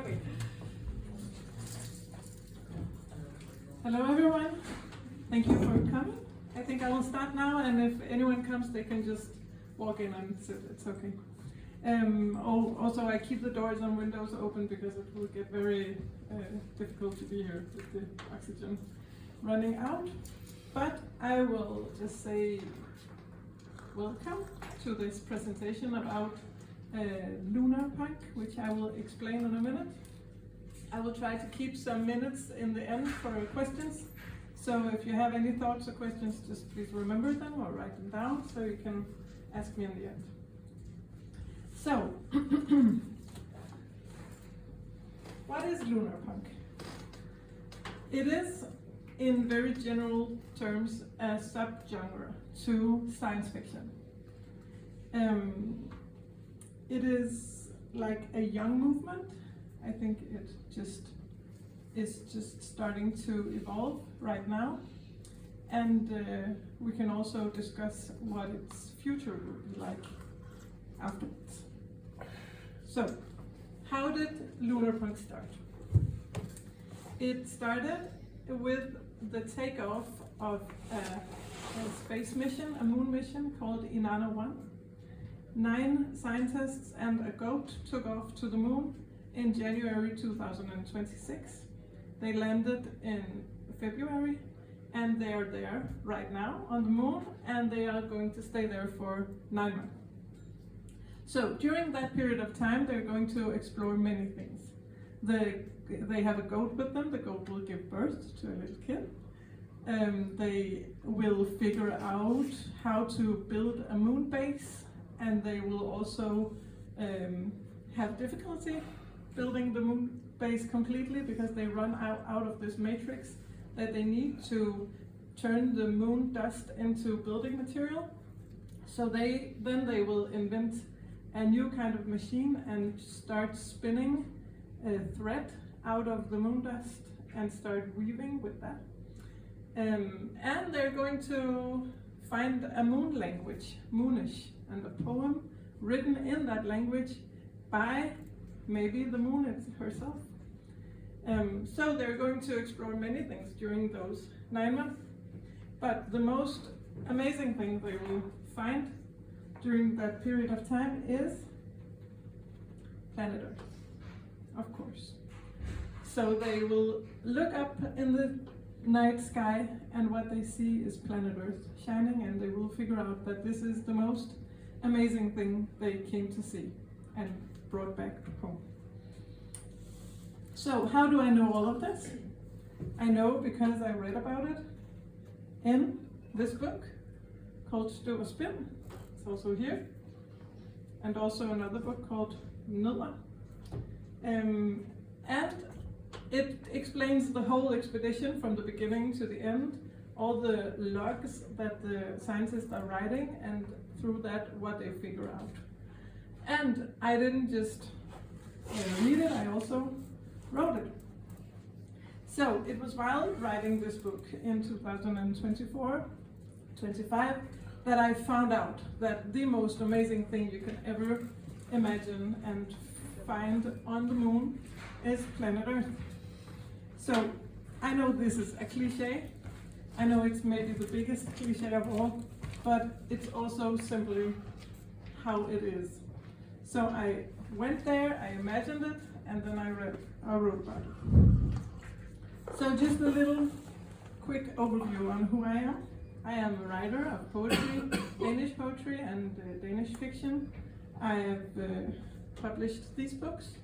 Okay. Hello everyone. Thank you for coming. I think I will start now, and if anyone comes, they can just walk in and sit. It's okay. Also, I keep the doors and windows open because it will get very difficult to be here with the oxygen running out. But I will just say welcome to this presentation about Lunar Punk, which I will explain in a minute. I will try to keep some minutes in the end for questions. So if you have any thoughts or questions, just please remember them or write them down so you can ask me in the end. So, what is Lunar Punk? It is, in very general terms, a subgenre to science fiction. It is like a young movement. I think it is just starting to evolve right now, and we can also discuss what its future will be like afterwards. So, how did Lunar Punk start? It started with the takeoff of a space mission, a moon mission called Inanna 1. 9 scientists and a goat took off to the moon in January 2026. They landed in February, and they are there right now on the moon, and they are going to stay there for 9 months. So during that period of time, they're going to explore many things. They have a goat with them. The goat will give birth to a little kid. They will figure out how to build a moon base, and they will also have difficulty building the moon base completely because they run out of this matrix that they need to turn the moon dust into building material. So then they will invent a new kind of machine and start spinning a thread out of the moon dust and start weaving with that. And they're going to find a moon language, Moonish, and a poem written in that language by maybe the moon herself. So they're going to explore many things during those 9 months. But the most amazing thing they will find during that period of time is planet Earth, of course. So they will look up in the night sky, and what they see is planet Earth shining, and they will figure out that this is the most amazing thing they came to see and brought back home. So how do I know all of this? I know because I read about it in this book called Støv og Spin. It's also here. And also another book called Nilla. And it explains the whole expedition from the beginning to the end, all the logs that the scientists are writing, and through that what they figure out. And I didn't just read it, I also wrote it. So it was while writing this book in 2024-25 that I found out that the most amazing thing you can ever imagine and find on the moon is planet Earth. So I know this is a cliche. I know it's maybe the biggest cliche of all, but it's also simply how it is. So I went there, I imagined it, and then I wrote about it. So just a little quick overview on who I am. I am a writer of poetry, Danish poetry and Danish fiction. I have published these books.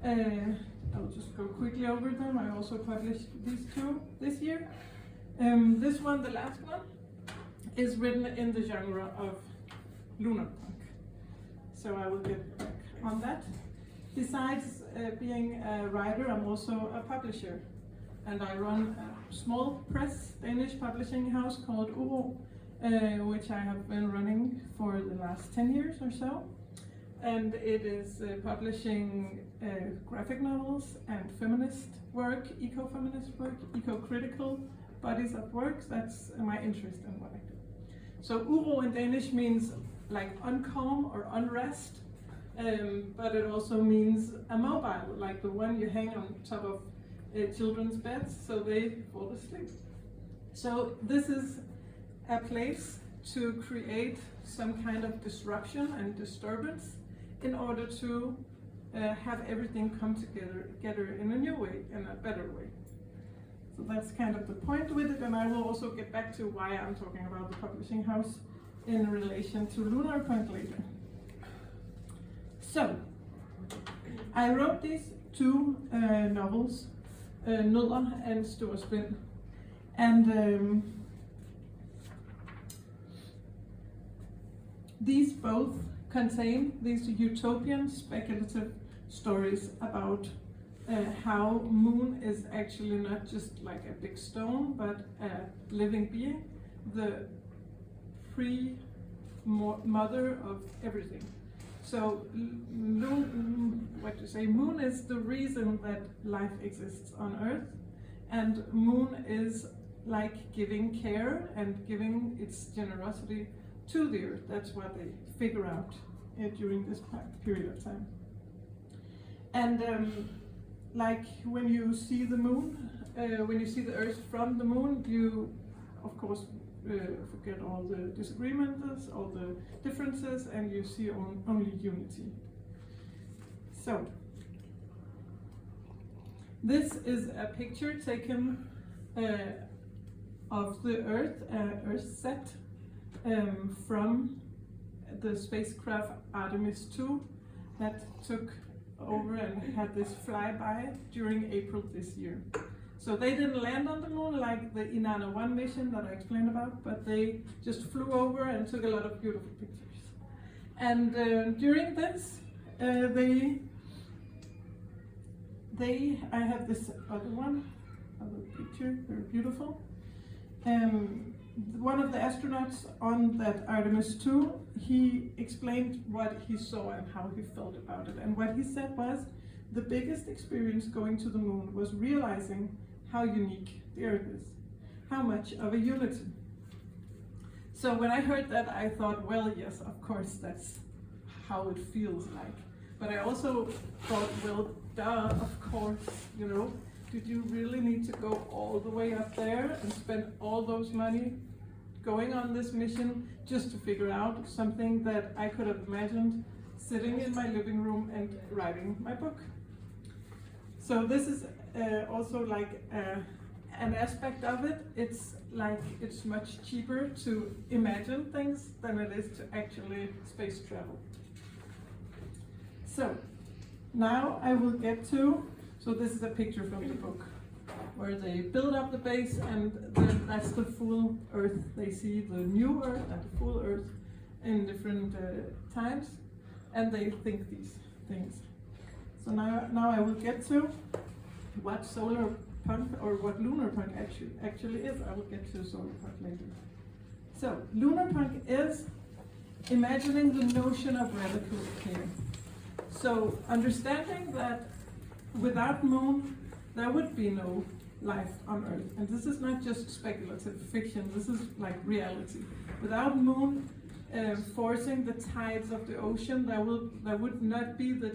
I'll just go quickly over them. I also published these 2 this year. This one, the last one, is written in the genre of Lunar Punk. So I will get back on that. Besides being a writer, I'm also a publisher. And I run a small press Danish publishing house called Uro, which I have been running for the last 10 years or so. And it is publishing graphic novels and feminist work, eco-feminist work, eco-critical bodies of works. That's my interest in what I do. So Uro in Danish means like uncalm or unrest. but it also means a mobile, like the one you hang on top of children's beds so they fall asleep. So this is a place to create some kind of disruption and disturbance in order to have everything come together in a new way, in a better way. So that's kind of the point with it, and I will also get back to why I'm talking about the publishing house in relation to Lunar Punk later. So, I wrote these two novels, Nødder and Storspin, and these both contain these utopian speculative stories about how Moon is actually not just like a big stone, but a living being, the pre-mother of everything. So, Moon is the reason that life exists on Earth, and Moon is like giving care and giving its generosity to the Earth. That's what they figure out during this period of time. And like when you see the Moon, when you see the Earth from the Moon, you of course forget all the disagreements, all the differences, and you see only unity. So, this is a picture taken of the Earth, Earthsat, from the spacecraft Artemis 2 that took over and had this flyby during April this year. So they didn't land on the Moon like the Inanna 1 mission that I explained about, but they just flew over and took a lot of beautiful pictures. And during this, I have this other picture, very beautiful. One of the astronauts on that Artemis 2, he explained what he saw and how he felt about it. And what he said was, the biggest experience going to the Moon was realizing how unique the Earth is, how much of a unity. So when I heard that, I thought, well, yes, of course, that's how it feels like. But I also thought, well, duh, of course, you know, did you really need to go all the way up there and spend all those money going on this mission just to figure out something that I could have imagined sitting in my living room and writing my book? So this is also like an aspect of it. It's like it's much cheaper to imagine things than it is to actually space travel. So now I will get to, so this is a picture from the book where they build up the base, and then that's the full Earth. They see the new Earth and the full Earth in different times, and they think these things. So now I will get to what solar punk or what lunar punk actually is. I will get to solar punk later. So lunar punk is imagining the notion of radical care. So understanding that without Moon there would be no life on Earth, and this is not just speculative fiction. This is like reality. Without Moon forcing the tides of the ocean, there would not be the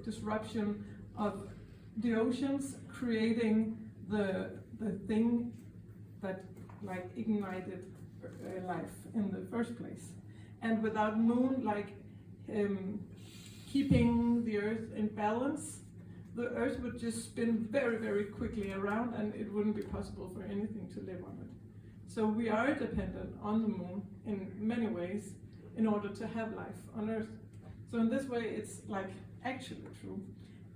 disruption of the oceans, creating the thing that like ignited life in the first place. And without Moon, like keeping the Earth in balance, the Earth would just spin very, very quickly around, and it wouldn't be possible for anything to live on it. So we are dependent on the Moon in many ways in order to have life on Earth. So in this way, it's like actually true.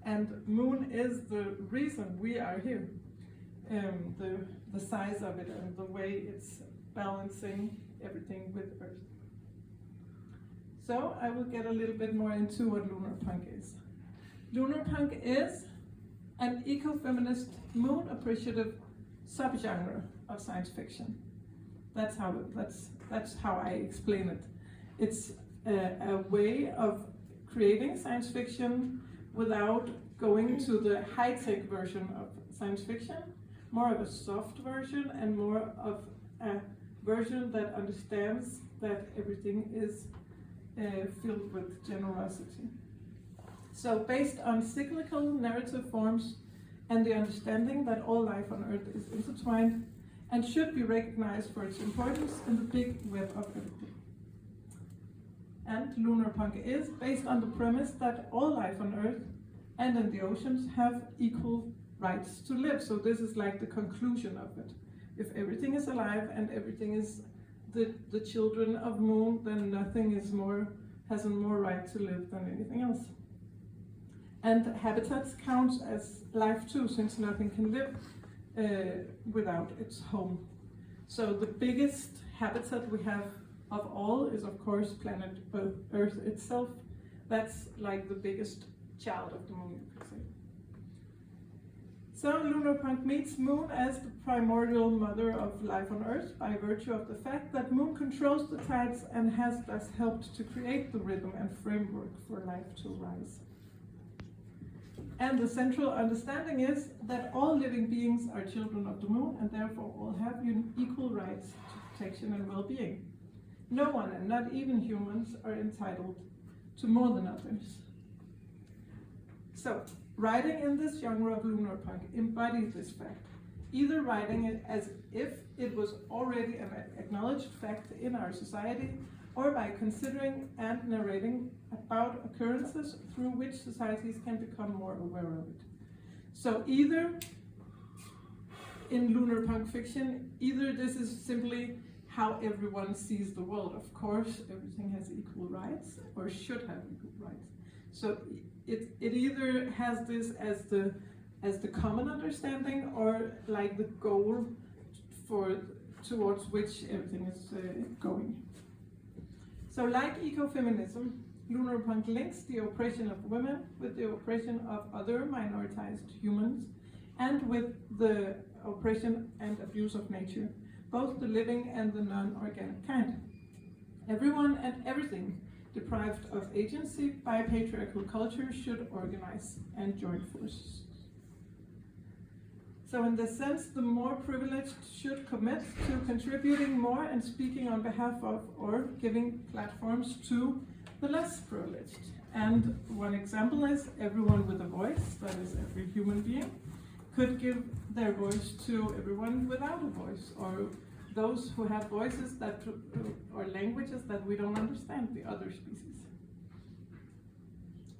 And Moon is the reason we are here. The size of it and the way it's balancing everything with Earth. So I will get a little bit more into what lunar punk is. Lunar punk is an eco-feminist, moon-appreciative subgenre of science fiction. That's how I explain it. It's a way of creating science fiction without going to the high-tech version of science fiction, more of a soft version and more of a version that understands that everything is filled with generosity. So based on cyclical narrative forms and the understanding that all life on Earth is intertwined and should be recognized for its importance in the big web of everything. And Lunar Punk is based on the premise that all life on Earth and in the oceans have equal rights to live. So this is like the conclusion of it. If everything is alive and everything is the children of Moon, then nothing has a more right to live than anything else. And habitats counts as life too, since nothing can live without its home. So the biggest habitat we have of all is of course planet Earth itself. That's like the biggest child of the Moon, you could say. So Lunar Punk meets Moon as the primordial mother of life on Earth by virtue of the fact that Moon controls the tides and has thus helped to create the rhythm and framework for life to rise. And the central understanding is that all living beings are children of the Moon and therefore all have equal rights to protection and well-being. No one, and not even humans, are entitled to more than others. So, writing in this genre of Lunar Punk embodies this fact, either writing it as if it was already an acknowledged fact in our society, or by considering and narrating about occurrences through which societies can become more aware of it. So either in Lunar Punk fiction, either this is simply how everyone sees the world. Of course, everything has equal rights, or should have equal rights. So it either has this as the common understanding, or like the goal towards which everything is going. So like ecofeminism, Lunar Punk links the oppression of women with the oppression of other minoritized humans, and with the oppression and abuse of nature, both the living and the non-organic kind. Everyone and everything deprived of agency by patriarchal culture should organize and join forces. So in this sense, the more privileged should commit to contributing more and speaking on behalf of, or giving platforms to, the less privileged. And one example is everyone with a voice, that is every human being, could give their voice to everyone without a voice, or those who have voices or languages that we don't understand, the other species.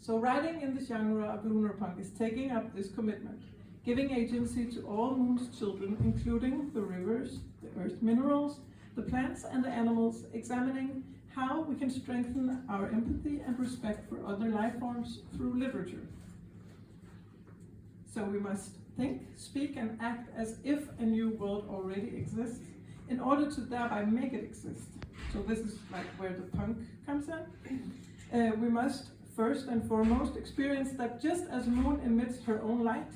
So writing in the genre of Lunar Punk is taking up this commitment, giving agency to all Moon's children, including the rivers, the earth minerals, the plants and the animals, examining how we can strengthen our empathy and respect for other life forms through literature. So we must think, speak and act as if a new world already exists, in order to thereby make it exist. So this is like where the punk comes in. We must first and foremost experience that just as Moon emits her own light,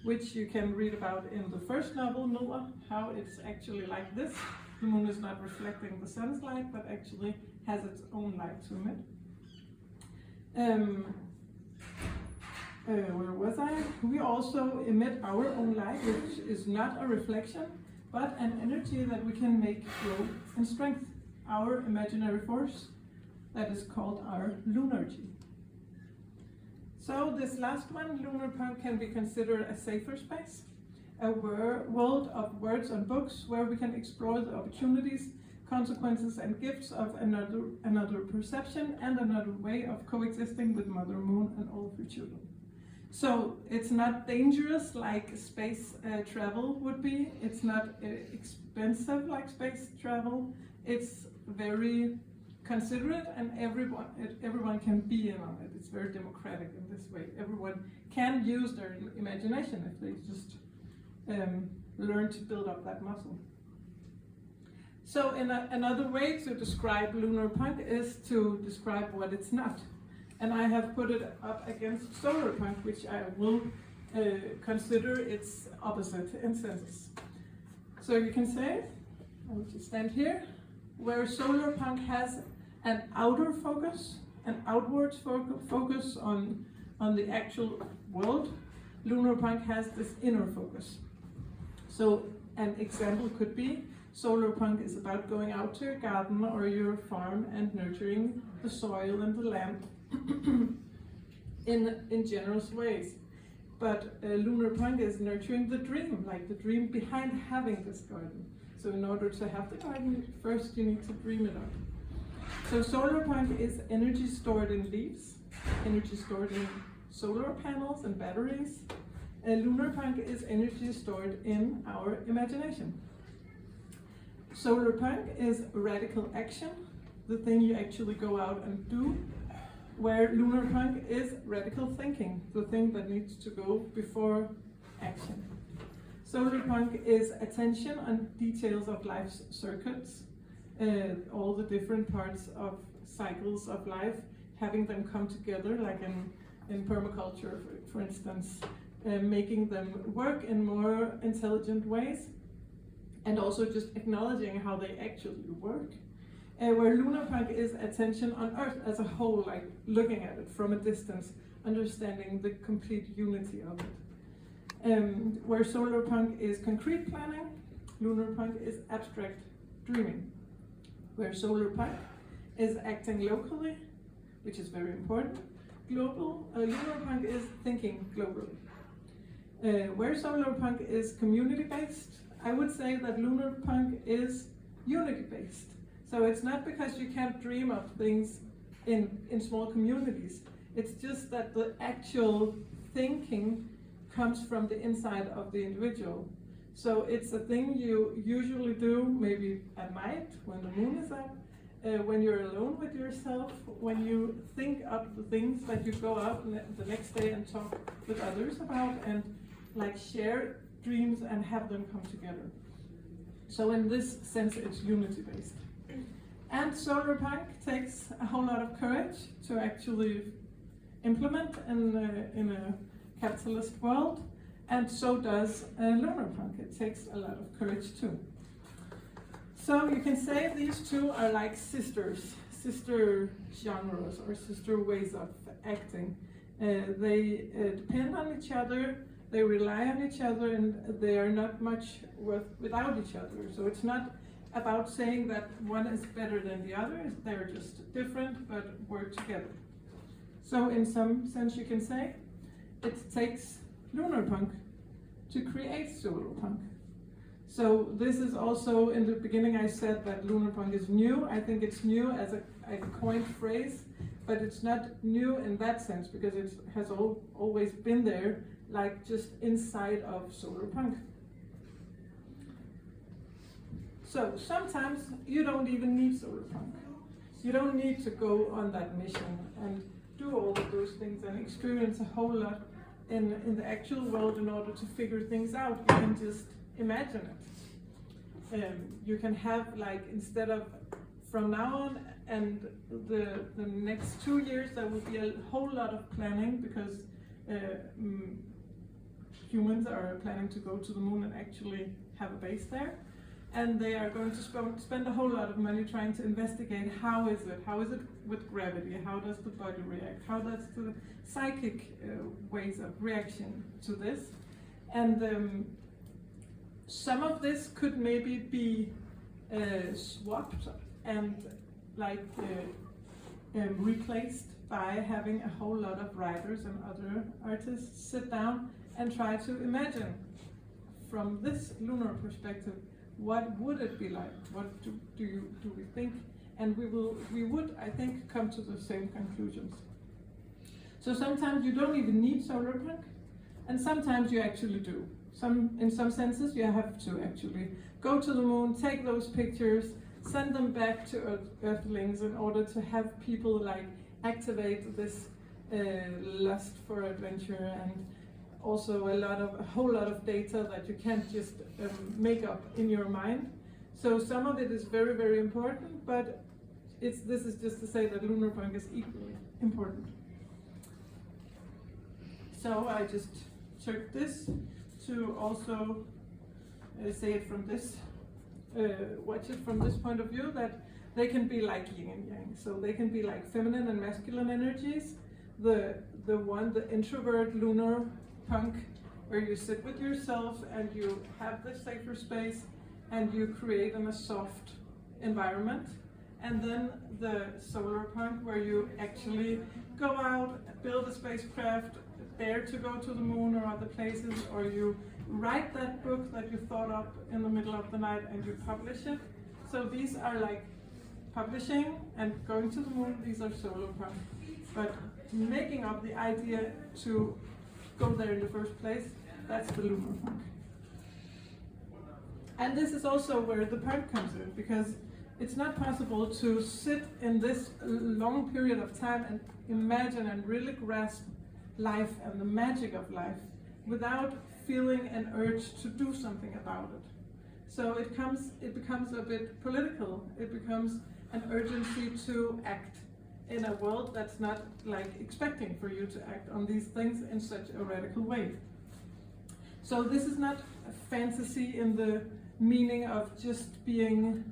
which you can read about in the first novel, Noah, how it's actually like this. The Moon is not reflecting the sun's light, but actually has its own light to emit. Where was I? We also emit our own light, which is not a reflection, but an energy that we can make grow in strength, our imaginary force that is called our lunargy. So this last one, Lunar Punk, can be considered a safer space, a world of words and books where we can explore the opportunities, consequences and gifts of another perception and another way of coexisting with Mother Moon and all of her children. So it's not dangerous like space travel would be. It's not expensive like space travel. It's very considerate, and everyone can be in on it. It's very democratic in this way. Everyone can use their imagination if they just learn to build up that muscle. So another way to describe Lunar Punk is to describe what it's not. And I have put it up against Solar Punk, which I will consider its opposite in senses. So you can say, I will just stand here, where Solar Punk has an outer focus, an outwards focus on the actual world, Lunar Punk has this inner focus. So an example could be, Solar Punk is about going out to your garden or your farm and nurturing the soil and the land. in generous ways. But Lunar Punk is nurturing the dream, like the dream behind having this garden. So in order to have the garden, first you need to dream it up. So solar punk is energy stored in leaves, energy stored in solar panels and batteries. Lunar punk is energy stored in our imagination. Solar punk is radical action, the thing you actually go out and do, where lunar punk is radical thinking, the thing that needs to go before action. Solar punk is attention on details of life's circuits, all the different parts of cycles of life, having them come together, like in permaculture, for instance, making them work in more intelligent ways, and also just acknowledging how they actually work. Where lunar punk is attention on Earth as a whole, like looking at it from a distance, understanding the complete unity of it. Where solar punk is concrete planning, lunar punk is abstract dreaming. Where solar punk is acting locally, which is very important, lunar punk is thinking globally. Where solar punk is community-based, I would say that lunar punk is unity-based. So it's not because you can't dream of things in small communities, it's just that the actual thinking comes from the inside of the individual. So it's a thing you usually do maybe at night when the moon is up, when you're alone with yourself, when you think up the things that you go out the next day and talk with others about, and like share dreams and have them come together. So in this sense, it's unity-based. And solar punk takes a whole lot of courage to actually implement in a capitalist world, and so does lunar punk. It takes a lot of courage too. So you can say these two are like sister genres or sister ways of acting. They depend on each other, they rely on each other, and they are not much without each other. So it's not about saying that one is better than the other, they're just different but work together. So in some sense you can say it takes lunar punk to create solar punk. So this is also, in the beginning I said that lunar punk is new. I think it's new as a coined phrase, but it's not new in that sense because it has always been there, like just inside of solar punk. So sometimes you don't even need solar punk. You don't need to go on that mission and do all of those things and experience a whole lot in the actual world in order to figure things out. You can just imagine it. You can have, like, instead of from now on and the next 2 years, there will be a whole lot of planning because humans are planning to go to the moon and actually have a base there. And they are going to spend a whole lot of money trying to investigate how is it with gravity, how does the body react, how does the psychic ways of reaction to this. And some of this could maybe be swapped and like replaced by having a whole lot of writers and other artists sit down and try to imagine from this lunar perspective, what would it be like? What do we think? And we would, I think, come to the same conclusions. So sometimes you don't even need solar punk, and sometimes you actually do. In some senses, you have to actually go to the moon, take those pictures, send them back to Earthlings in order to have people like activate this lust for adventure, and also a whole lot of data that you can't just make up in your mind. So some of it is very, very important, but this is just to say that lunar punk is equally important. So I just took this to also say it from this, watch it from this point of view, that they can be like yin and yang. So they can be like feminine and masculine energies. The introvert lunar punk, where you sit with yourself and you have this safer space and you create in a soft environment, and then the solar punk, where you actually go out, build a spacecraft, dare to go to the moon or other places, or you write that book that you thought up in the middle of the night and you publish it. So these are like publishing and going to the moon, these are solar punk. But making up the idea to go there in the first place, that's the lunar punk. And this is also where the punk comes in, because it's not possible to sit in this long period of time and imagine and really grasp life and the magic of life without feeling an urge to do something about it. So it becomes a bit political. It becomes an urgency to act in a world that's not like expecting for you to act on these things in such a radical way. So this is not a fantasy in the meaning of just being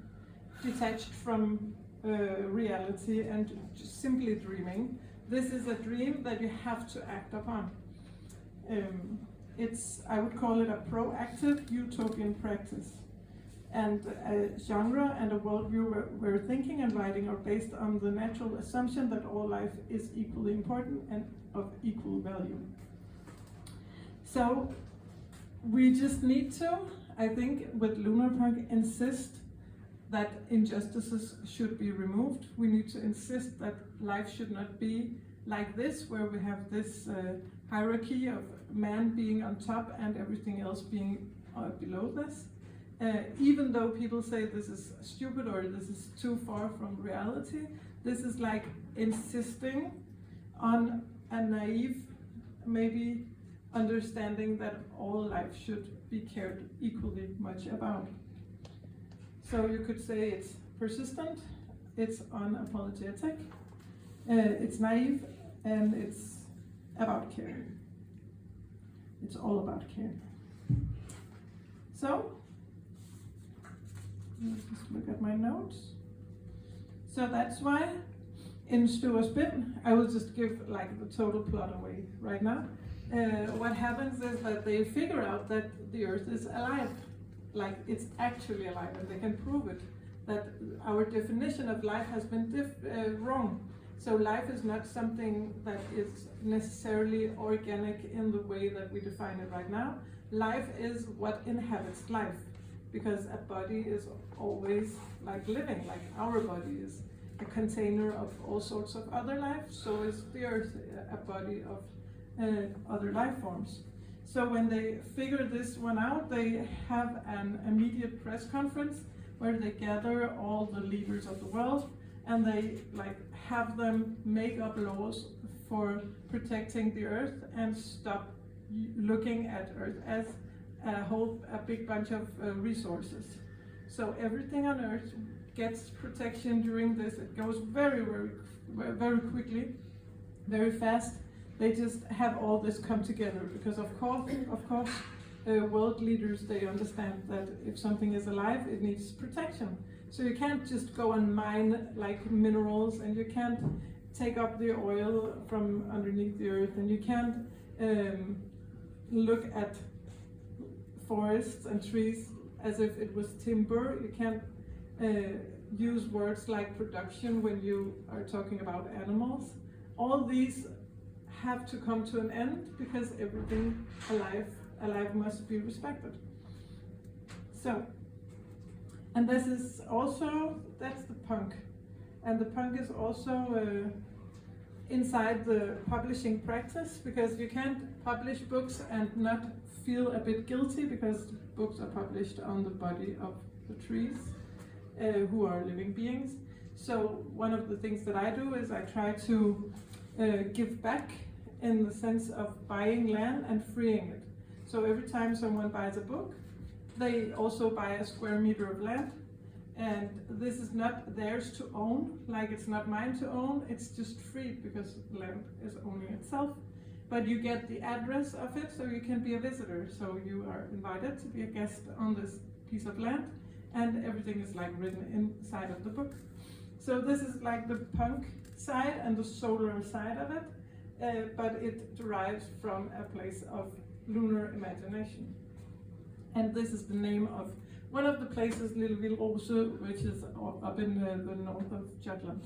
detached from reality and just simply dreaming. This is a dream that you have to act upon. I would call it a proactive utopian practice. And a genre and a worldview where thinking and writing are based on the natural assumption that all life is equally important and of equal value. So we just need to, I think, with Lunar Punk, insist that injustices should be removed. We need to insist that life should not be like this, where we have this hierarchy of man being on top and everything else being below this. Even though people say this is stupid or this is too far from reality, this is like insisting on a naive, maybe, understanding that all life should be cared equally much about. So you could say it's persistent, it's unapologetic, it's naive, and it's about care. It's all about care. So, let's just look at my notes. So that's why in Stor Spin, I will just give like the total plot away right now. What happens is that they figure out that the Earth is alive, like it's actually alive, and they can prove it, that our definition of life has been wrong. So life is not something that is necessarily organic in the way that we define it right now. Life is what inhabits life, because a body is always like living, like our body is a container of all sorts of other life, so is the Earth a body of other life forms. So when they figure this one out, they have an immediate press conference where they gather all the leaders of the world and they like have them make up laws for protecting the Earth and stop looking at Earth as a big bunch of resources. So everything on Earth gets protection during this. It goes very, very, very quickly, very fast. They just have all this come together because of course, world leaders, they understand that if something is alive, it needs protection. So you can't just go and mine like minerals, and you can't take up the oil from underneath the earth, and you can't look at forests and trees as if it was timber. You can't use words like production when you are talking about animals. All these have to come to an end because everything alive must be respected. So, and this is also, that's the punk. And the punk is also inside the publishing practice, because you can't publish books and not feel a bit guilty, because books are published on the body of the trees, who are living beings. So one of the things that I do is I try to give back in the sense of buying land and freeing it. So every time someone buys a book, they also buy a square meter of land. And this is not theirs to own, like it's not mine to own, it's just free because land is owning itself. But you get the address of it, so you can be a visitor. So you are invited to be a guest on this piece of land, and everything is like written inside of the book. So this is like the punk side and the solar side of it, but it derives from a place of lunar imagination. And this is the name of one of the places, Lille Vildrose, which is up in the north of Jutland.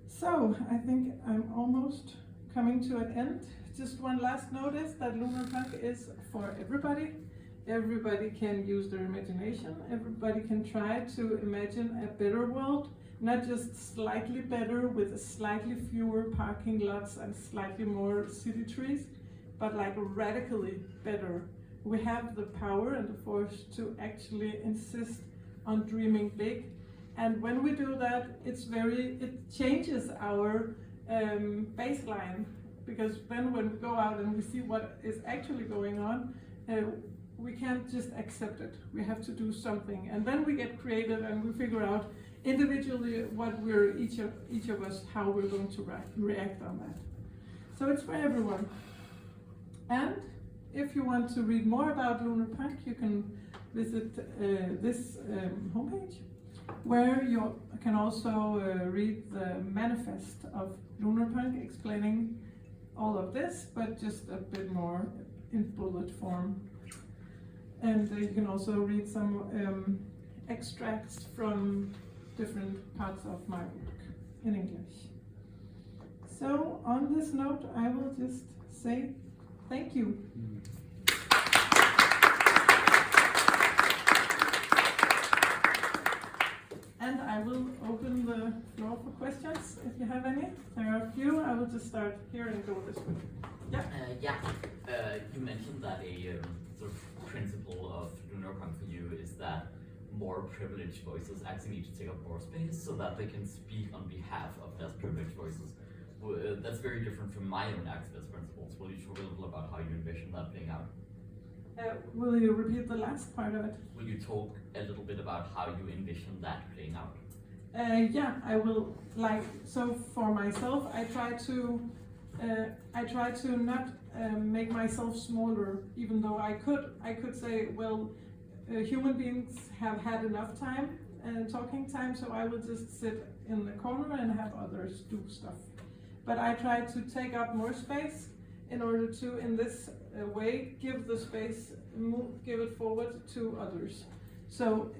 So I think I'm almost coming to an end. Just one last notice that Lunar Punk is for everybody. Everybody can use their imagination. Everybody can try to imagine a better world, not just slightly better with slightly fewer parking lots and slightly more city trees, but like radically better. We have the power and the force to actually insist on dreaming big. And when we do that, it changes our baseline, because then when we go out and we see what is actually going on, we can't just accept it. We have to do something. And then we get creative and we figure out individually what we're, each of us, how we're going to react on that. So it's for everyone. And if you want to read more about Lunar Punk, you can visit this homepage, where you can also read the manifest of Lunar Punk explaining all of this, but just a bit more in bullet form. And you can also read some extracts from different parts of my work in English. So on this note, I will just say thank you. And I will open the floor for questions if you have any. There are a few. I will just start here and go this way. Yeah. You mentioned that a sort of principle of Lunar Punk for you is that more privileged voices actually need to take up more space so that they can speak on behalf of less privileged voices. That's very different from my own activist principles. Will you talk a little about how you envision that playing out? Will you repeat the last part of it? Will you talk a little bit about how you envision that playing out? Yeah, I will. So for myself, I try to not make myself smaller, even though I could say, well, human beings have had enough time, talking time, so I will just sit in the corner and have others do stuff. But I try to take up more space in order to, in this way, give the space, give it forward to others. So,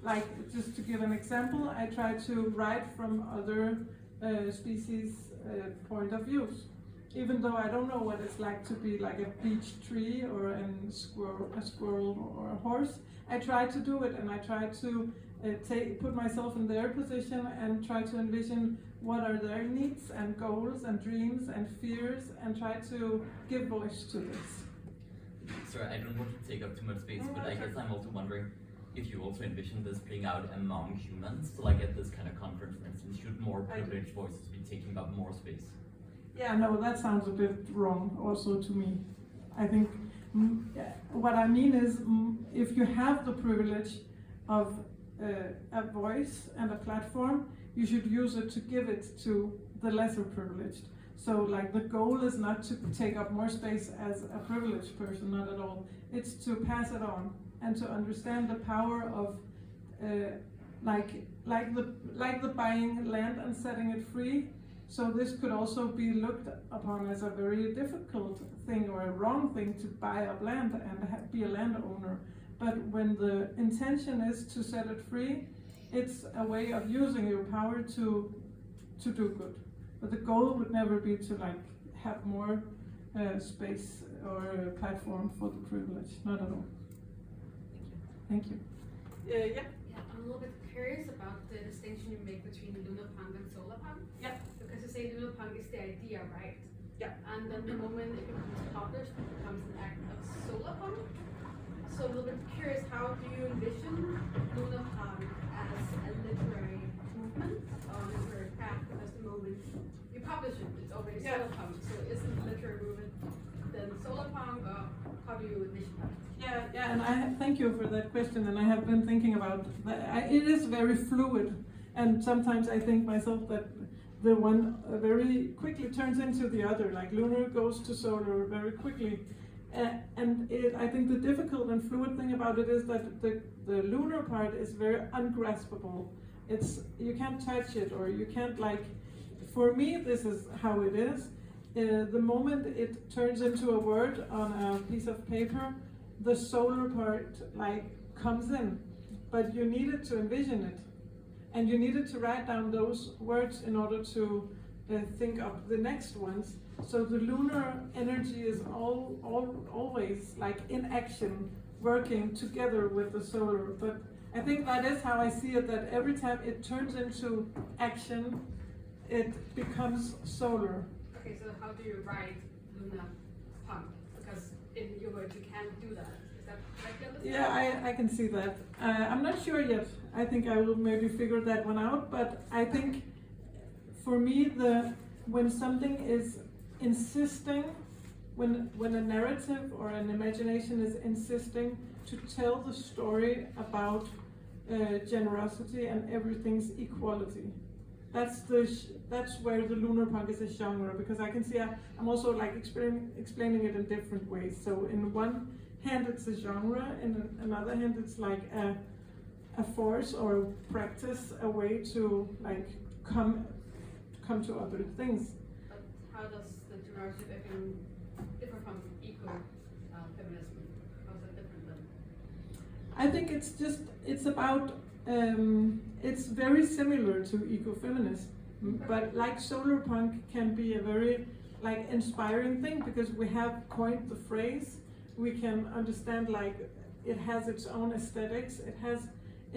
like, just to give an example, I try to write from other species' point of views. Even though I don't know what it's like to be like a beech tree or a squirrel or a horse, I try to do it, and I try to put myself in their position and try to envision what are their needs and goals and dreams and fears, and try to give voice to this. Sorry, I don't want to take up too much space, but I guess I'm also wondering if you also envision this playing out among humans. So like at this kind of conference, for instance, should more privileged voices be taking up more space? Yeah, no, that sounds a bit wrong also to me. I think what I mean is if you have the privilege of a voice and a platform, you should use it to give it to the lesser privileged. So like the goal is not to take up more space as a privileged person, not at all. It's to pass it on and to understand the power of like the buying land and setting it free. So this could also be looked upon as a very difficult thing or a wrong thing to buy up land and be a landowner. But when the intention is to set it free, it's a way of using your power to do good. But the goal would never be to like have more space or a platform for the privilege, not at all. Thank you. Yeah. I'm a little bit curious about the distinction you make between Lunar Punk and Solar Punk. Yeah. Because you say Lunar Punk is the idea, right? Yeah. And then the moment it becomes published, it becomes an act of Solar Punk. So a little bit curious, how do you envision Lunar Punk as a literary movement or a literary craft? Because the moment you publish it, it's already Solar Punk. So isn't the literary movement then Solar Punk, or how do you envision that? Yeah, and I thank you for that question, and I have been thinking about that. It is very fluid, and sometimes I think myself that the one very quickly turns into the other, like lunar goes to solar very quickly. And I think the difficult and fluid thing about it is that the lunar part is very ungraspable. You can't touch it, or you can't like, for me this is how it is. The moment it turns into a word on a piece of paper, the solar part like comes in, but you needed to envision it, and you needed to write down those words in order to think of the next ones. So the lunar energy is always like in action, working together with the solar. But I think that is how I see it, that every time it turns into action, it becomes solar. Okay, so how do you write Lunar Punk? Because in your words you can't do that. Is that correct? Yeah, I can see that. I'm not sure yet. I think I will maybe figure that one out, but I think for me, when something is insisting, when a narrative or an imagination is insisting to tell the story about generosity and everything's equality, that's where the lunar punk is a genre, because I can see I'm also like explaining it in different ways. So in one hand it's a genre, in another hand it's like a force or a practice, a way to like come to other things. But how does the generosity differ from eco-feminism? How is it different then? I think it's about, it's very similar to ecofeminism, but like solar punk can be a very like inspiring thing, because we have coined the phrase, we can understand like it has its own aesthetics, it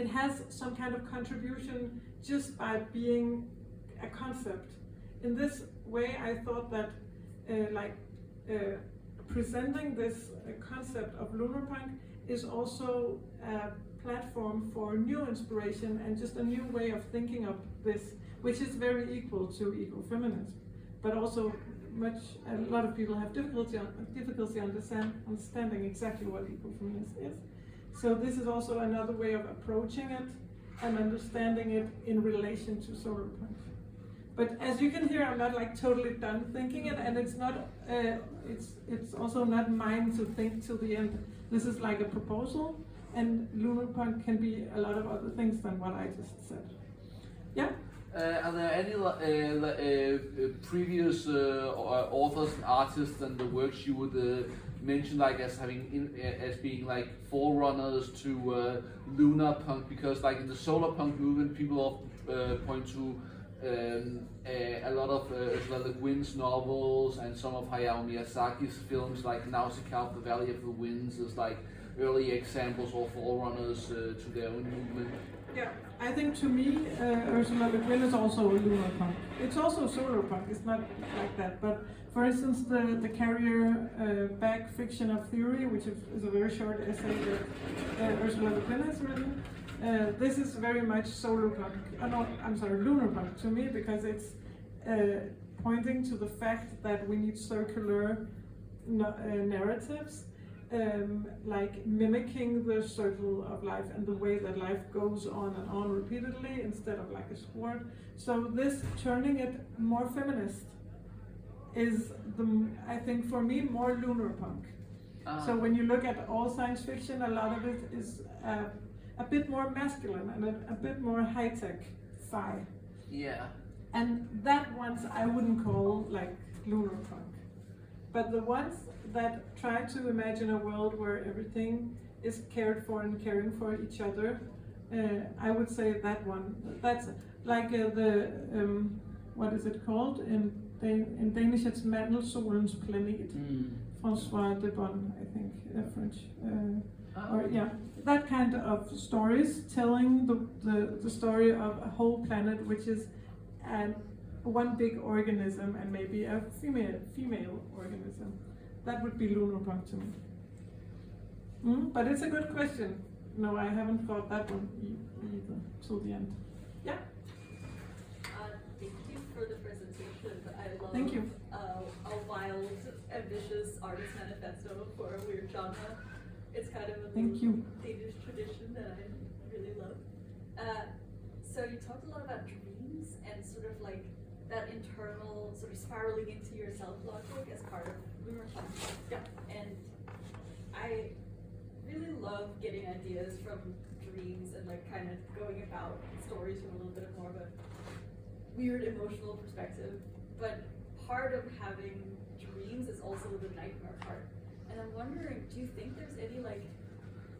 has some kind of contribution just by being a concept. In this way, I thought that presenting this concept of lunar punk is also a platform for new inspiration and just a new way of thinking of this, which is very equal to ecofeminism, but also a lot of people have difficulty understanding exactly what ecofeminism is. So this is also another way of approaching it and understanding it in relation to solar punk. But as you can hear, I'm not like totally done thinking it, and it's not. It's also not mine to think till the end. This is like a proposal, and lunar punk can be a lot of other things than what I just said. Yeah. Are there any previous authors and artists and the works you would mention like as having as being like forerunners to lunar punk? Because like in the solar punk movement, people point to a lot of Le Guin's novels and some of Hayao Miyazaki's films, like Nausicaa of the Valley of the Winds, is like early examples or forerunners to their own movement. Yeah, I think to me, Ursula Le Guin is also a lunar punk. It's also solar punk. It's not like that, but for instance, the Carrier Bag Fiction of Theory, which is a very short essay that Ursula Le Guin has written. This is very much solar punk. Lunar punk to me, because it's pointing to the fact that we need circular narratives, like mimicking the circle of life and the way that life goes on and on repeatedly instead of like a sword. So this turning it more feminist is I think for me more lunar punk. So when you look at all science fiction, a lot of it is a bit more masculine and a bit more high-tech fi. Yeah. And that ones I wouldn't call like lunar punk. But the ones that try to imagine a world where everything is cared for and caring for each other, I would say that one. That's like what is it called? In Danish it's Mandelsolens Planet. François de Bonne, I think, French. Or yeah, that kind of stories telling the story of a whole planet, which is one big organism and maybe a female organism. That would be lunar punk to me. But it's a good question. No, I haven't thought that one either till the end. Yeah. Thank you for the presentation. I love Thank you. A wild, ambitious artist manifesto for a weird genre. It's kind of a Thank you. Danish tradition that I really love. So you talked a lot about dreams and sort of like that internal sort of spiraling into yourself logic as part of Lunar Punk. Yeah. And I really love getting ideas from dreams and like kind of going about stories from a little bit more of a weird emotional perspective. But part of having dreams is also the nightmare part. And I'm wondering, do you think there's any like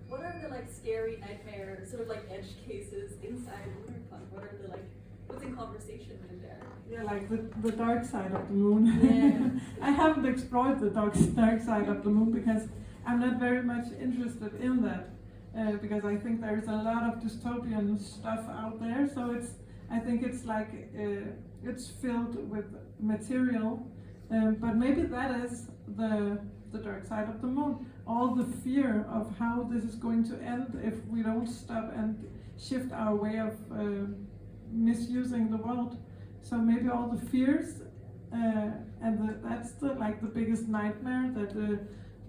what are the like scary nightmare sort of like edge cases inside Lunar Punk? What are the like what's in conversation in there? Yeah, like the dark side of the moon. Yeah. I haven't explored the dark side of the moon because I'm not very much interested in that. Because I think there's a lot of dystopian stuff out there. So I think it's like it's filled with material, but maybe that is the dark side of the moon. All the fear of how this is going to end if we don't stop and shift our way of misusing the world. So maybe all the fears, and that's the biggest nightmare, that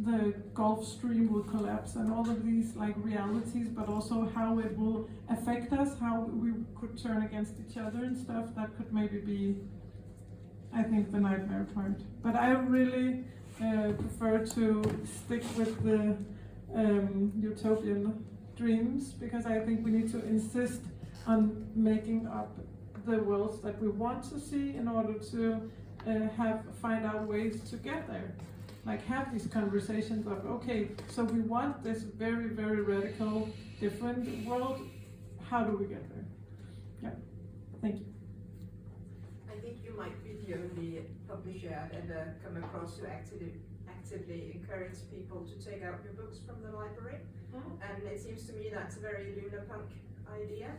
the Gulf Stream will collapse and all of these like realities, but also how it will affect us, how we could turn against each other and stuff. That could maybe be, I think, the nightmare part. But I really prefer to stick with the utopian dreams, because I think we need to insist on making up the worlds that we want to see in order to find out ways to get there. Like have these conversations of, okay, so we want this very, very radical, different world. How do we get there? Yeah, thank you. I think you might be the only publisher I've ever come across who actively encourage people to take out your books from the library. And it seems to me that's a very Lunar Punk idea.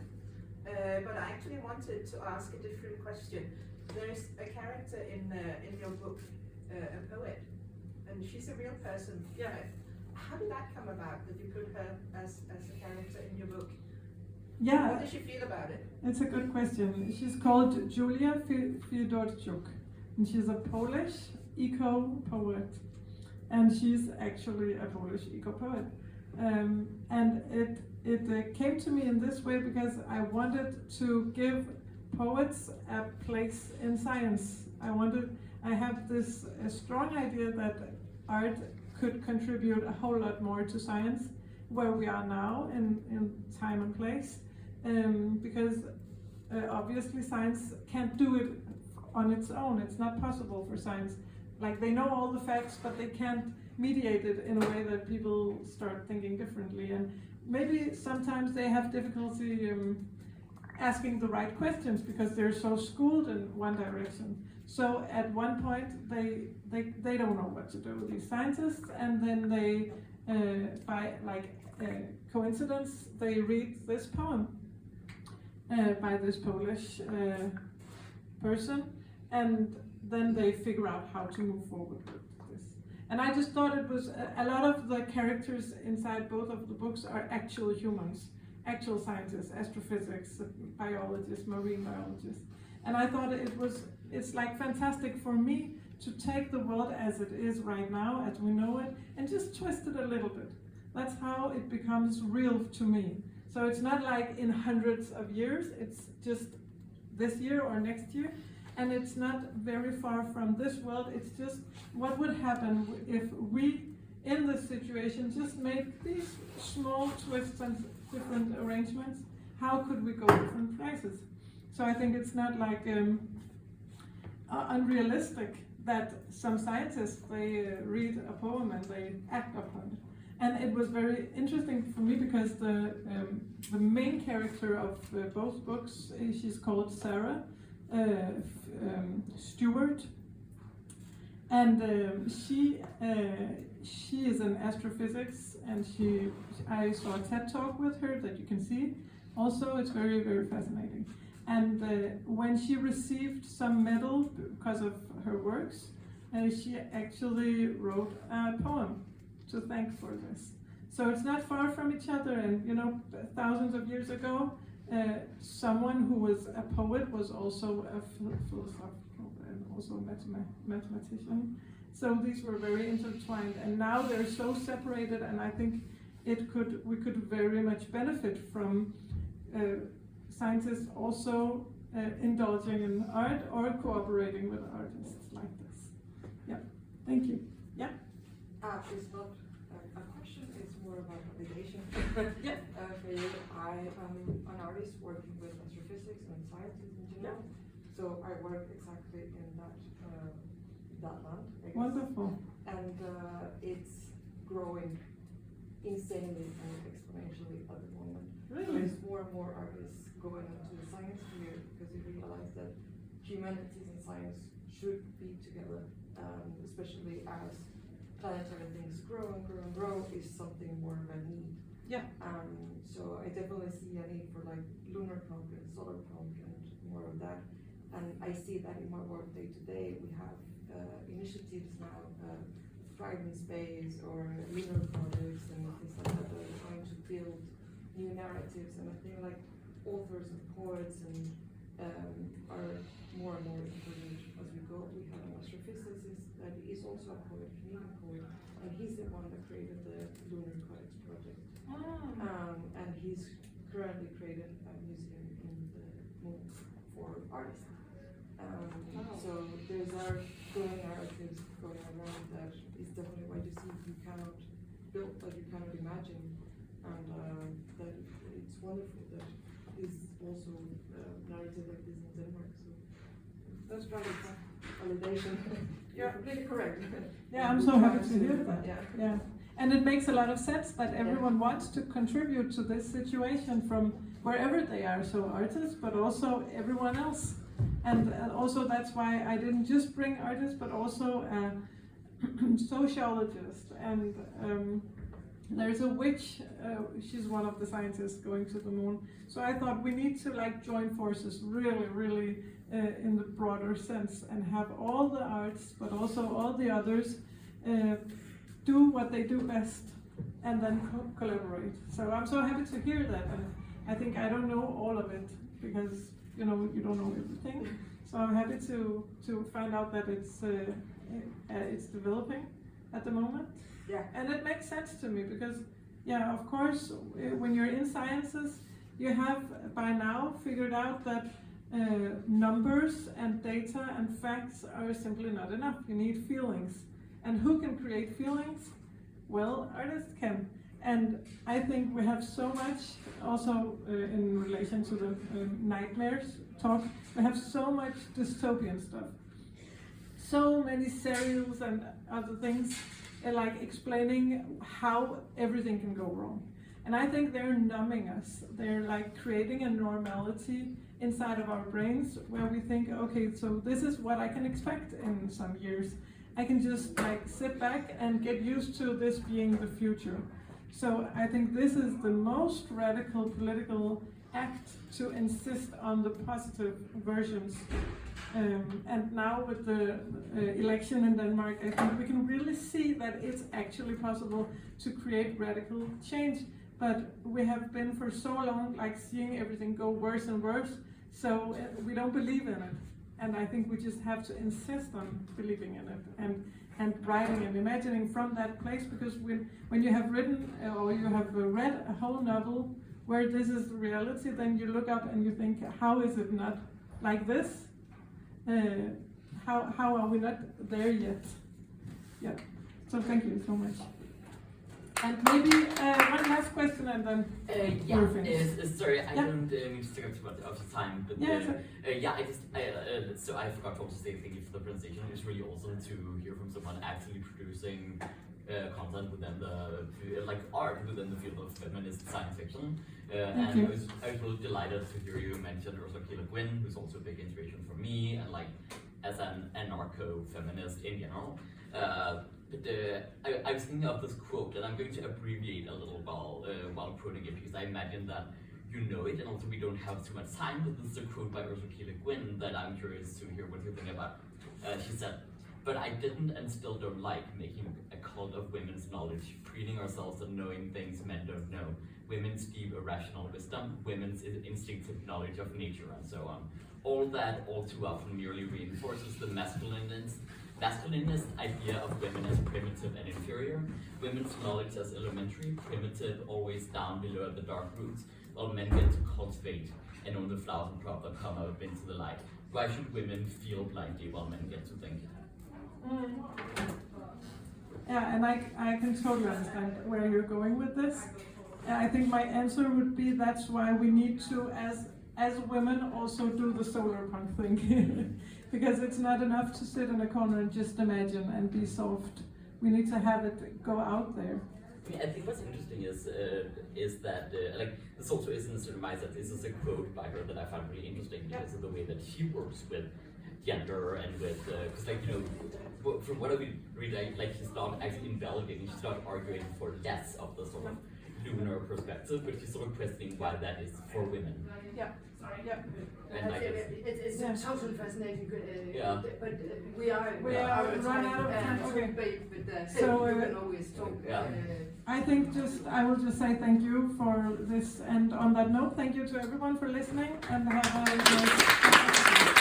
But I actually wanted to ask a different question. There's a character in your book, a poet, and she's a real person. Yeah. How did that come about, that you put her as a character in your book? Yeah. What does she feel about it? It's a good question. She's called Julia Fiodorczuk, and she's a Polish eco-poet, and she's actually a Polish eco-poet. And it came to me in this way because I wanted to give poets a place in science. I have this strong idea that art could contribute a whole lot more to science, where we are now in time and place. Because obviously science can't do it on its own. It's not possible for science. Like, they know all the facts, but they can't mediate it in a way that people start thinking differently. And maybe sometimes they have difficulty asking the right questions because they're so schooled in one direction. So at one point they don't know what to do, these scientists, and then they, by coincidence, they read this poem by this Polish person, and then they figure out how to move forward with this. And I just thought it was a lot of the characters inside both of the books are actual humans, actual scientists, astrophysics, biologists, marine biologists. And I thought it's like fantastic for me to take the world as it is right now, as we know it, and just twist it a little bit. That's how it becomes real to me. So it's not like in hundreds of years, it's just this year or next year. And it's not very far from this world. It's just what would happen if we, in this situation, just make these small twists and different arrangements. How could we go different places? So I think it's not like unrealistic that some scientists, they read a poem and they act upon it. And it was very interesting for me because the main character of both books, she's called Sarah Stewart, and she is an astrophysics, and I saw a TED talk with her that you can see. Also, it's very, very fascinating. And when she received some medal because of her works, she actually wrote a poem to thank for this. So it's not far from each other, and thousands of years ago, someone who was a poet was also a philosophical and also a mathematician. So these were very intertwined, and now they're so separated, and I think we could very much benefit from scientists also indulging in art or cooperating with artists like this. Yeah, thank you. Yeah. It's not a question, it's more about obligation. Yeah. For you, I am an artist working with astrophysics and sciences in general. So I work exactly in that land, I guess. Wonderful. And it's growing insanely and exponentially at the moment. Really? There's more and more artists going into the science sphere because they realize that humanities and science should be together, especially as planetary things grow and grow and grow is something more of a need. Yeah. So I definitely see a need for like lunar punk and solar punk and more of that. And I see that in my work day to day. We have initiatives now, Thrive in Space or lunar projects and things like that are trying to build new narratives. And I think like authors and poets and are more and more encouraged as we go. We have an astrophysicist that is also a poet, Canadian poet, and he's the one that created the Lunar Codex project. And he's currently created a museum in the moon for artists. So there's our growing narratives going around that is definitely what you see. You cannot build what you cannot imagine, and that it's wonderful that is also narrative like this in Denmark. So that's probably validation. You're completely correct. Yeah, I'm so happy to hear that. Yeah. Yeah. And it makes a lot of sense that everyone wants to contribute to this situation from wherever they are, so artists, but also everyone else. And also that's why I didn't just bring artists, but also a sociologist. And there's a witch, she's one of the scientists going to the moon. So I thought we need to like join forces really in the broader sense and have all the arts, but also all the others do what they do best and then collaborate. So I'm so happy to hear that. And I think I don't know all of it because you don't know everything. So I'm happy to find out that it's developing at the moment. Yeah. And it makes sense to me because, yeah, of course, when you're in sciences, you have by now figured out that numbers and data and facts are simply not enough. You need feelings. And who can create feelings? Well, artists can. And I think we have so much, also in relation to the nightmares talk, we have so much dystopian stuff. So many serials and other things like explaining how everything can go wrong. And I think they're numbing us. They're like creating a normality inside of our brains where we think, okay, so this is what I can expect in some years. I can just like sit back and get used to this being the future. So I think this is the most radical political act to insist on the positive versions. And now with the election in Denmark, I think we can really see that it's actually possible to create radical change. But we have been for so long like seeing everything go worse and worse, so we don't believe in it. And I think we just have to insist on believing in it and writing and imagining from that place, because when you have written or you have read a whole novel where this is reality, then you look up and you think, how is it not like this? How are we not there yet? Yeah. So thank you so much. And maybe one last question and then we're finished. Sorry, I don't mean to take up too much of your time, but so I forgot to also say thank you for the presentation. It's really awesome to hear from someone actually producing content within the like art within the field of feminist science fiction. And I was really delighted to hear you mention Ursula K. Le Guin, who's also a big inspiration for me, and like as an anarcho-feminist in general. I was thinking of this quote, and I'm going to abbreviate a little while quoting it, because I imagine that you know it, and also we don't have too much time, but this is a quote by Ursula K. Le Guin that I'm curious to hear what you think about. She said, "But I didn't and still don't like making a cult of women's knowledge, treating ourselves and knowing things men don't know, women's deep irrational wisdom, women's instinctive knowledge of nature, and so on. All that all too often merely reinforces the masculinist idea of women as primitive and inferior, women's knowledge as elementary, primitive, always down below at the dark roots, while men get to cultivate and own the flowers and crop that come up into the light. Why should women feel blindly while men get to think?" Yeah, and I can totally understand where you're going with this. I think my answer would be that's why we need to, as women, also do the solar punk thing. Because it's not enough to sit in a corner and just imagine and be soft. We need to have it go out there. I think what's interesting is that like this also isn't cinematic. This is a quote by her that I find really interesting because of the way that she works with gender and with because like from what I read like she's not actually invalidating, she's not arguing for less of the sort of lunar perspective, but she's sort of questioning why that is for women. Yeah. Yeah. And like It's Yeah. totally fascinating. Yeah. But we are run out of time. Okay. But So, you can always talk. Yeah. I think I will just say thank you for this, and on that note, thank you to everyone for listening, and have a nice